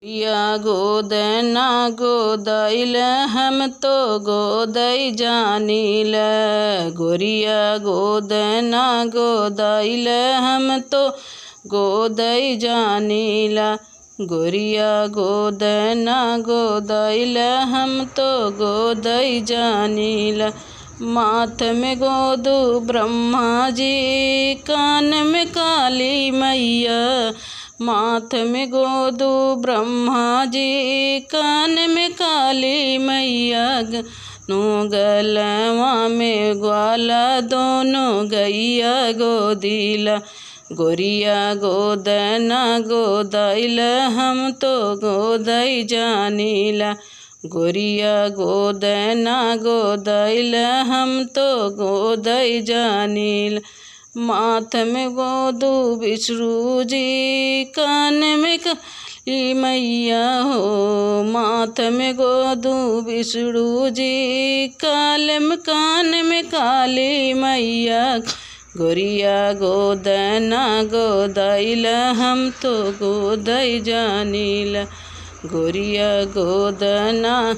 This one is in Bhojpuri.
या गोदना गोदाइल हम तो गोदई जानील। गोरिया गोदना गोदाइल हम तो गोदई जानीला। गोरिया गोदना गोदाइल हम तो गोदई जानीला। माथ में गोदू ब्रह्मा जी, कान में काली मैया। माथ में गोदू ब्रह्मा जी, कान में काली मैया। नो गलवा में ग्वाला, दोनों गैया गोदीला। गोरिया गोदना गोदाइल हम तो गोदई जानीला। गोरिया गोदना गोदाइल हम तो गोदई जानीला। माथ में गोदू विष्णु जी, कान में काली मैया हो। माथ में गोदू विष्णु जी, कान में काली मैया। गोरिया गोदना गोदाइल हम तो गोदई जानीला। गोरिया गोदना